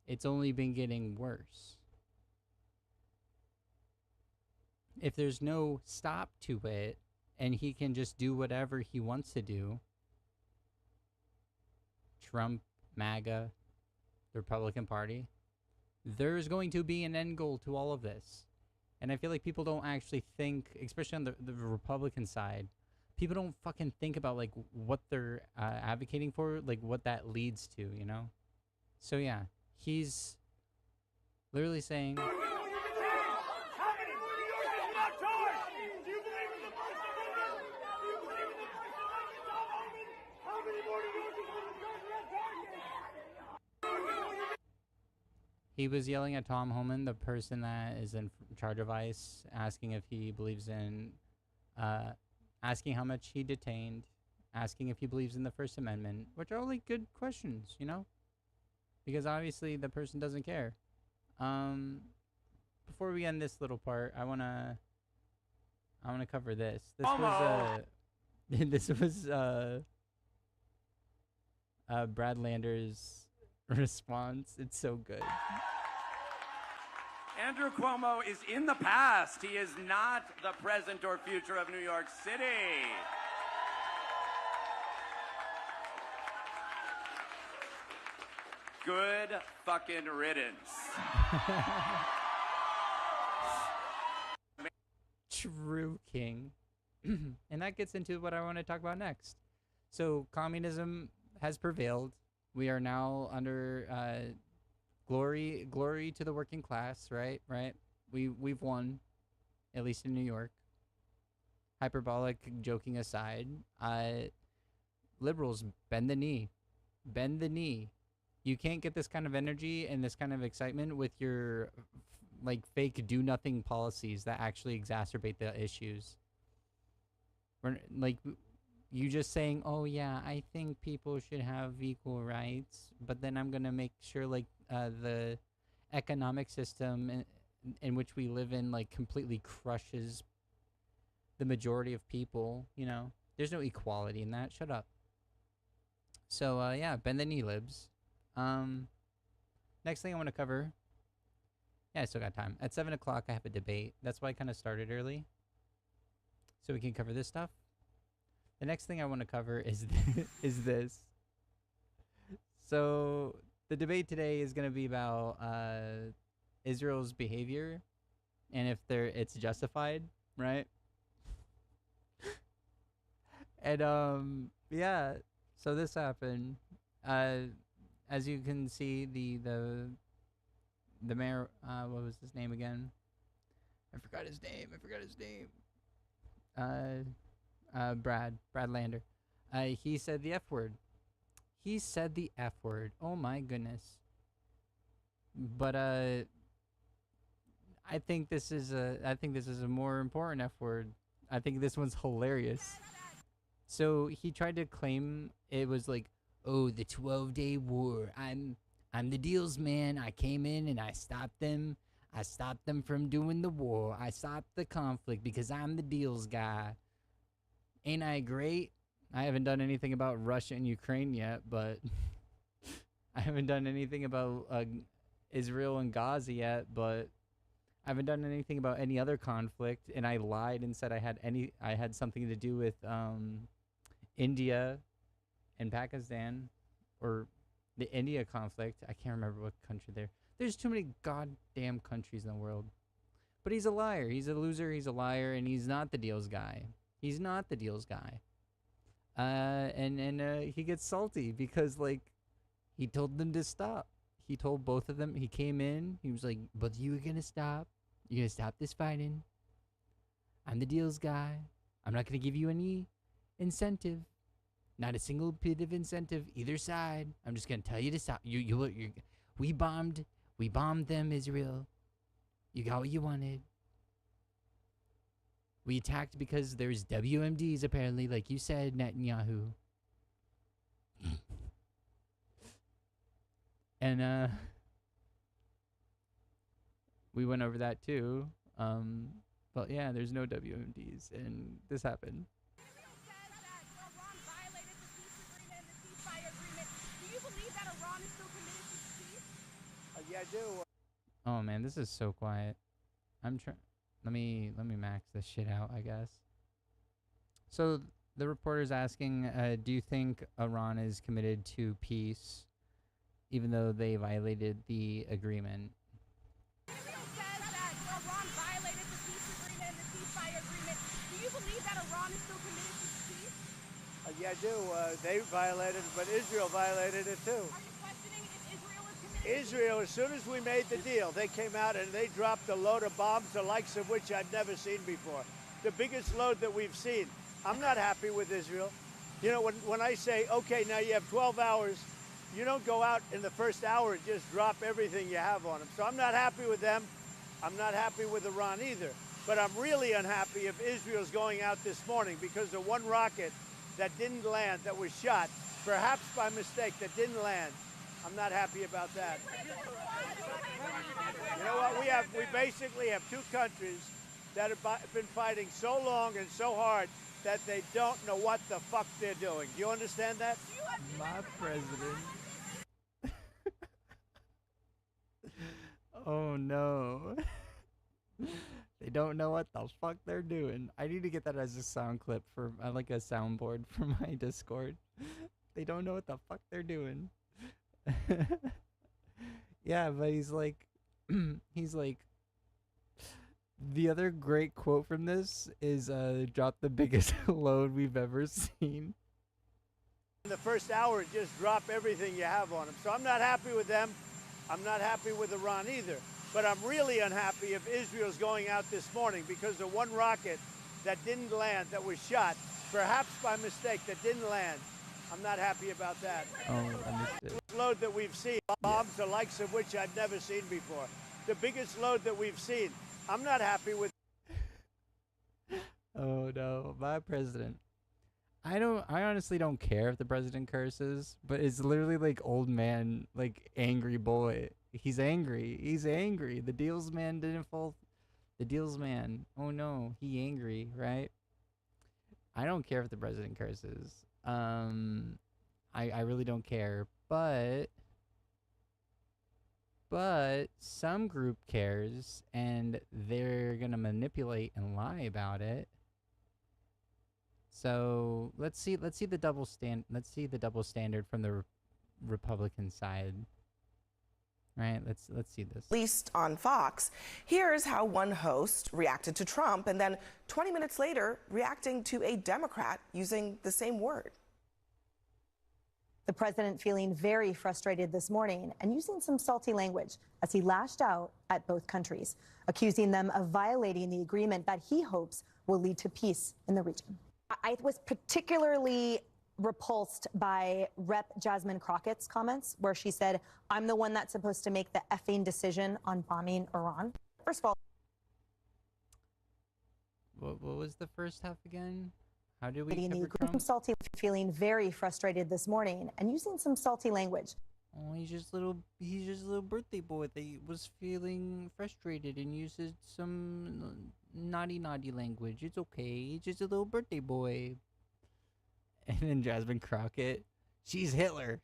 It's only been getting worse. If there's no stop to it, and he can just do whatever he wants to do, Trump, MAGA, the Republican Party, there's going to be an end goal to all of this. And I feel like people don't actually think, especially on the Republican side, people don't fucking think about like what they're advocating for, like what that leads to, you know? So yeah, he's literally saying, he was yelling at Tom Homan, the person that is in charge of ICE, asking if he believes in, asking how much he detained, asking if he believes in the First Amendment, which are all like good questions, you know? Because obviously the person doesn't care. Before we end this little part, I wanna cover this. This was Brad Lander's response. It's so good. Andrew Cuomo is in the past. He is not the present or future of New York City. Good fucking riddance. True king. And that gets into what I want to talk about next. So communism has prevailed. We are now under glory to the working class, right? We've won, at least in New York. Hyperbolic joking aside, liberals, bend the knee. Bend the knee. You can't get this kind of energy and this kind of excitement with your like fake do nothing policies that actually exacerbate the issues. We're like, you just saying, oh yeah, I think people should have equal rights, but then I'm gonna make sure like the economic system in which we live in like completely crushes the majority of people, you know? There's no equality in that. Shut up. So yeah, bend the knee, libs. Next thing I want to cover. Yeah, I still got time. At 7 o'clock, I have a debate. That's why I kind of started early, so we can cover this stuff. The next thing I want to cover is is this. So the debate today is going to be about Israel's behavior and if it's justified, right? And yeah, so this happened. As you can see, the mayor, what was his name again? I forgot his name. Brad Lander. He said the F word. He said the F word. Oh my goodness. But I think this is a more important F word. I think this one's hilarious. So he tried to claim it was like, oh, the 12-day war. I'm the deals man. I came in and I stopped them. I stopped them from doing the war. I stopped the conflict because I'm the deals guy. Ain't I great? I haven't done anything about Russia and Ukraine yet, but I haven't done anything about Israel and Gaza yet, but I haven't done anything about any other conflict, and I lied and said I had something to do with India and Pakistan, or the India conflict. I can't remember what country there's too many goddamn countries in the world. But he's a liar. He's a loser. He's a liar, and he's not the deals guy. He's not the deals guy. And he gets salty because, like, he told them to stop. He told both of them. He came in. He was like, "But you are gonna stop. You're gonna stop this fighting. I'm the deals guy. I'm not gonna give you any incentive. Not a single bit of incentive either side. I'm just gonna tell you to stop. We bombed them, Israel. You got what you wanted. We attacked because there's WMDs, apparently, like you said, Netanyahu." And we went over that too. But yeah, there's no WMDs, and this happened. Yeah, I do. Oh man, this is so quiet. I'm trying. Let me max this shit out, I guess. So the reporter's asking, do you think Iran is committed to peace, even though they violated the agreement? Israel says that Iran violated the peace agreement and the ceasefire agreement. Do you believe that Iran is still committed to peace? Yeah, I do. They violated it, but Israel violated it too. Are you questioning if Israel is committed? Israel, as soon as we made the deal, they came out and they dropped a load of bombs, the likes of which I've never seen before. The biggest load that we've seen. I'm not happy with Israel. You know, when I say, okay, now you have 12 hours, you don't go out in the first hour and just drop everything you have on them. So I'm not happy with them. I'm not happy with Iran either. But I'm really unhappy if Israel's going out this morning because of one rocket that didn't land, that was shot, perhaps by mistake, that didn't land. I'm not happy about that. You know what? We basically have two countries that have been fighting so long and so hard that they don't know what the fuck they're doing. Do you understand that? My president. Oh no. They don't know what the fuck they're doing. I need to get that as a sound clip for like a soundboard for my Discord. They don't know what the fuck they're doing. Yeah, but he's like the other great quote from this is drop the biggest load we've ever seen. In the first hour, just drop everything you have on them. So I'm not happy with them. I'm not happy with Iran either. But I'm really unhappy if Israel's going out this morning because of one rocket that didn't land, that was shot, perhaps by mistake, that didn't land. I'm not happy about that. Oh, I missed it. The load that we've seen, bombs the likes of which I've never seen before. The biggest load that we've seen. I'm not happy with. Oh no, my president. I honestly don't care if the president curses, but it's literally like old man, like angry boy. He's angry. He's angry. The deals man didn't fall. The deals man. Oh no, he angry, right? I don't care if the president curses. I really don't care, but some group cares and they're gonna manipulate and lie about it. So let's see the double standard from the Republican side. Right, let's see this. Released on Fox. Here's how one host reacted to Trump and then 20 minutes later reacting to a Democrat using the same word. The president feeling very frustrated this morning and using some salty language as he lashed out at both countries, accusing them of violating the agreement that he hopes will lead to peace in the region. I was particularly repulsed by Rep. Jasmine Crockett's comments, where she said, I'm the one that's supposed to make the effing decision on bombing Iran. First of all, What was the first half again? How did we in the cover group Trump? salty, feeling very frustrated this morning and using some salty language. Oh, he's just a little birthday boy that was feeling frustrated and uses some naughty language. It's okay. He's just a little birthday boy. And then Jasmine Crockett, she's Hitler.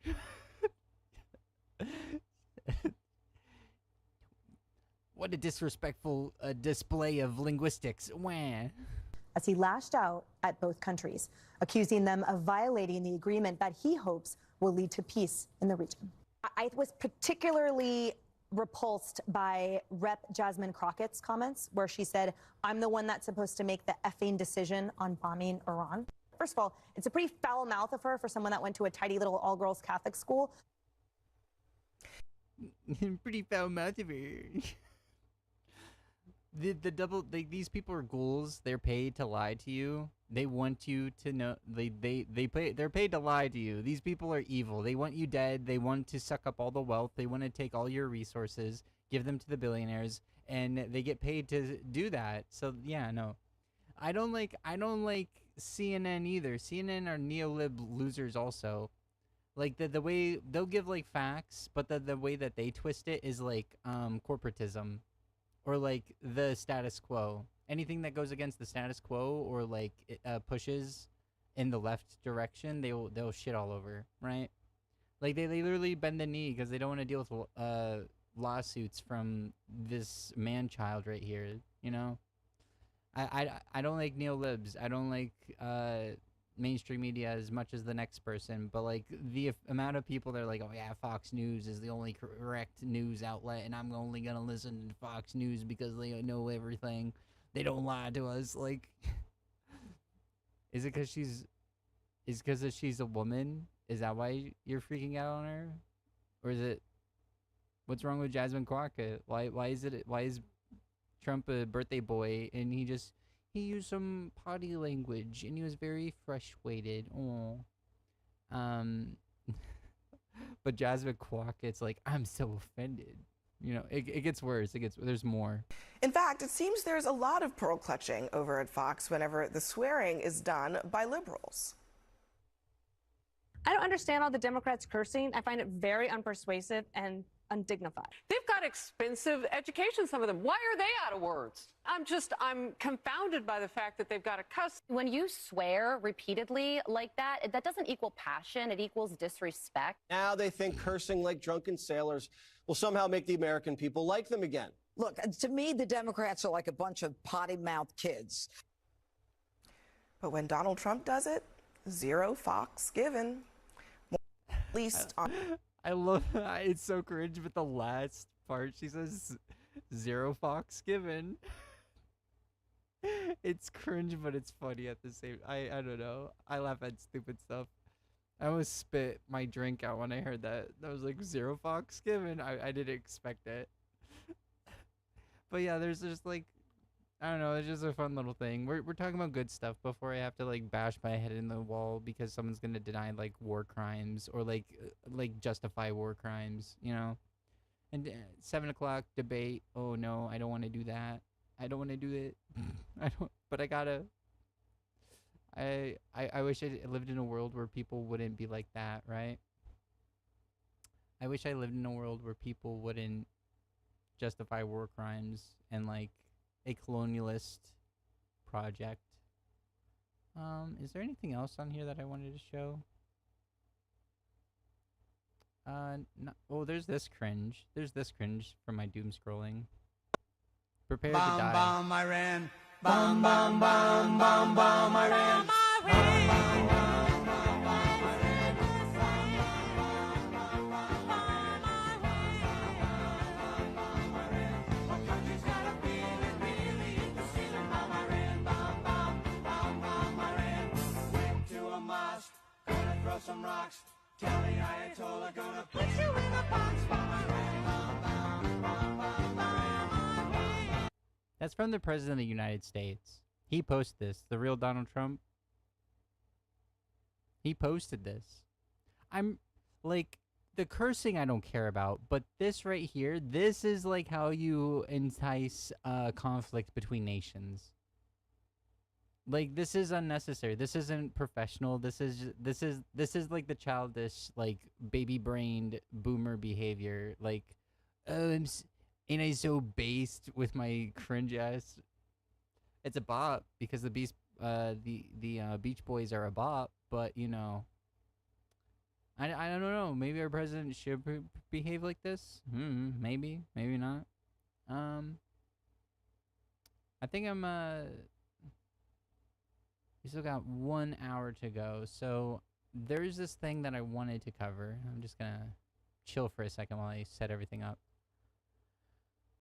What a disrespectful display of linguistics. Wah. As he lashed out at both countries, accusing them of violating the agreement that he hopes will lead to peace in the region. I was particularly repulsed by Rep. Jasmine Crockett's comments, where she said, I'm the one that's supposed to make the effing decision on bombing Iran. First of all, it's a pretty foul mouth of her for someone that went to a tidy little all-girls Catholic school. Pretty foul mouth of her. These people are ghouls. They're paid to lie to you. They want you to know. They're paid to lie to you. These people are evil. They want you dead. They want to suck up all the wealth. They want to take all your resources, give them to the billionaires, and they get paid to do that. So yeah, no, I don't like CNN either. CNN are neolib losers also. Like the way they'll give like facts, but the way that they twist it is like corporatism. Or like the status quo. Anything that goes against the status quo or like pushes in the left direction, they'll shit all over, right? Like they literally bend the knee because they don't want to deal with lawsuits from this man child right here. You know, I don't like neolibs. I don't like mainstream media as much as the next person, but like the amount of people that are like, oh yeah, Fox News is the only correct news outlet and I'm only gonna listen to Fox News because they know everything, they don't lie to us. Like, is it because she's a woman? Is that why you're freaking out on her? Or is it, what's wrong with Jasmine Crockett? Why is Trump a birthday boy and he used some potty language and he was very frustrated. Oh, but Jasmine Crockett's like, I'm so offended. You know, it gets worse. There's more. In fact, it seems there's a lot of pearl clutching over at Fox whenever the swearing is done by liberals. I don't understand all the Democrats cursing. I find it very unpersuasive and undignified. They've got expensive education, some of them. Why are they out of words? I'm confounded by the fact that they've got to cuss. When you swear repeatedly like that, that doesn't equal passion, it equals disrespect. Now they think cursing like drunken sailors will somehow make the American people like them again. Look, to me, the Democrats are like a bunch of potty-mouthed kids. But when Donald Trump does it, zero Fox given. At least on... I love it's so cringe, but the last part she says zero Fox given. It's cringe, but it's funny at the same. I don't know. I laugh at stupid stuff. I almost spit my drink out when I heard that. I was like, zero Fox given. I didn't expect it. But yeah, there's just like, I don't know, it's just a fun little thing. We're talking about good stuff before I have to like bash my head in the wall because someone's gonna deny like war crimes or like justify war crimes, you know. And 7 o'clock debate. Oh no, I don't want to do that. I don't want to do it. I don't. But I gotta. I wish I lived in a world where people wouldn't be like that, right? I wish I lived in a world where people wouldn't justify war crimes and like a colonialist project. Is there anything else on here that I wanted to show? No, oh, there's this cringe. There's this cringe from my doom scrolling. Prepare to die. Bomb Iran. Bomb, bomb, bomb, bomb, bomb Iran. Some rocks. Tell the Ayatollah gonna put you in a box. That's from the President of the United States. He posted this. The real Donald Trump. He posted this. I'm like, the cursing I don't care about, but this right here, this is like how you entice conflict between nations. Like, this is unnecessary. This isn't professional. This is like the childish, like, baby-brained boomer behavior. Like, oh, ain't I so based with my cringe ass? It's a bop because the Beach Boys are a bop, but you know, I don't know. Maybe our president should behave like this. Maybe not. I think I'm we still got 1 hour to go. So there's this thing that I wanted to cover. I'm just gonna chill for a second while I set everything up.